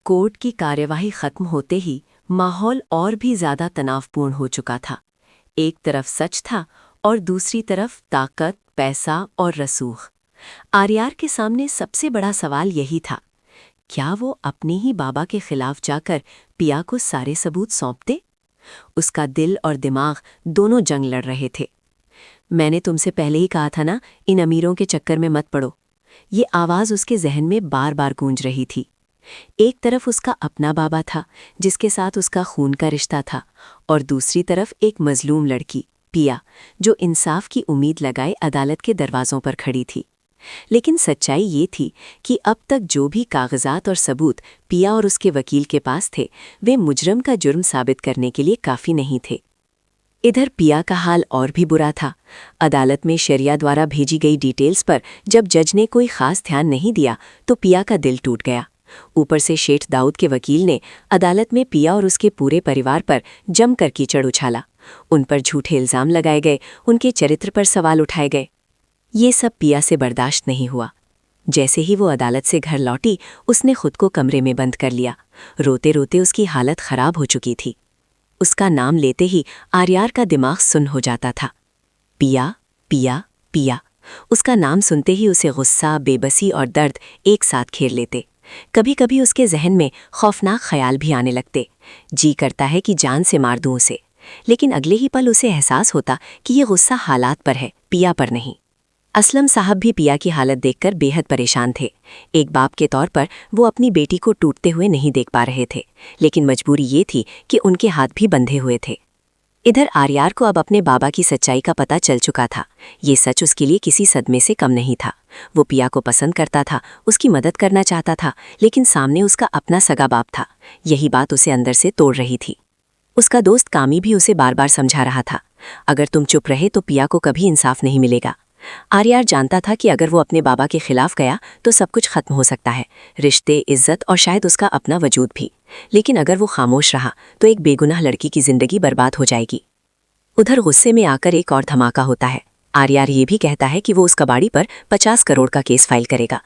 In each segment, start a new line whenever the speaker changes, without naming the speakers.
Court की कार्यवाही खत्म होते ही माहौल और भी ज्यादा तनावपूर्ण हो चुका था। एक तरफ सच था और दूसरी तरफ ताकत, पैसा और रसूख। आर्यार के सामने सबसे बड़ा सवाल यही था, क्या वो अपने ही बाबा के खिलाफ जाकर पिया को सारे सबूत सौंप दे? उसका दिल और दिमाग दोनों जंग लड़ रहे थे। मैंने तुमसे पहले ही कहा था ना, इन अमीरों के चक्कर में मत पड़ो। ये आवाज़ उसके जहन में बार बार गूंज रही थी। एक तरफ उसका अपना बाबा था जिसके साथ उसका खून का रिश्ता था, और दूसरी तरफ एक मजलूम लड़की पिया, जो इंसाफ की उम्मीद लगाए अदालत के दरवाज़ों पर खड़ी थी। लेकिन सच्चाई ये थी कि अब तक जो भी कागजात और सबूत पिया और उसके वकील के पास थे, वे मुजरम का जुर्म साबित करने के लिए काफ़ी नहीं थे। इधर पिया का हाल और भी बुरा था। अदालत में शरिया द्वारा भेजी गई डिटेल्स पर जब जज ने कोई खास ध्यान नहीं दिया तो पिया का दिल टूट गया। ऊपर से शेठ दाऊद के वकील ने अदालत में पिया और उसके पूरे परिवार पर जमकर कीचड़ उछाला। उन पर झूठे इल्ज़ाम लगाए गए, उनके चरित्र पर सवाल उठाए गए। ये सब पिया से बर्दाश्त नहीं हुआ। जैसे ही वो अदालत से घर लौटी, उसने खुद को कमरे में बंद कर लिया। रोते रोते उसकी हालत खराब हो चुकी थी। उसका नाम लेते ही आर्यार का दिमाग सुन्न हो जाता था। पिया, पिया, पिया। उसका नाम सुनते ही उसे गुस्सा, बेबसी और दर्द एक साथ घेर लेते। कभी कभी उसके जहन में खौफनाक ख्याल भी आने लगते। जी करता है कि जान से मार दूं उसे, लेकिन अगले ही पल उसे एहसास होता कि ये गुस्सा हालात पर है, पिया पर नहीं। असलम साहब भी पिया की हालत देखकर बेहद परेशान थे। एक बाप के तौर पर वो अपनी बेटी को टूटते हुए नहीं देख पा रहे थे, लेकिन मजबूरी ये थी कि उनके हाथ भी बंधे हुए थे। इधर आर्यार को अब अपने बाबा की सच्चाई का पता चल चुका था। ये सच उसके लिए किसी सदमे से कम नहीं था। वो पिया को पसंद करता था, उसकी मदद करना चाहता था, लेकिन सामने उसका अपना सगा बाप था। यही बात उसे अंदर से तोड़ रही थी। उसका दोस्त कामी भी उसे बार बार समझा रहा था, अगर तुम चुप रहे तो पिया को कभी इंसाफ नहीं मिलेगा। आर्यार जानता था कि अगर वो अपने बाबा के खिलाफ गया तो सब कुछ खत्म हो सकता है, रिश्ते, इज्जत और शायद उसका अपना वजूद भी। लेकिन अगर वो खामोश रहा तो एक बेगुनाह लड़की की जिंदगी बर्बाद हो जाएगी। उधर गुस्से में आकर एक और धमाका होता है। आर्यार ये भी कहता है कि वो उस कबाड़ी पर 50 करोड़ का केस फाइल करेगा।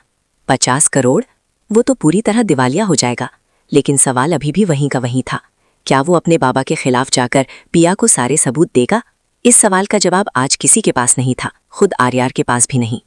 50 करोड़? वो तो पूरी तरह दिवालिया हो जाएगा। लेकिन सवाल अभी भी वहीं का वहीं था, क्या वो अपने बाबा के खिलाफ जाकर पिया को सारे सबूत देगा? इस सवाल का जवाब आज किसी के पास नहीं था, खुद आर्यार के पास भी नहीं।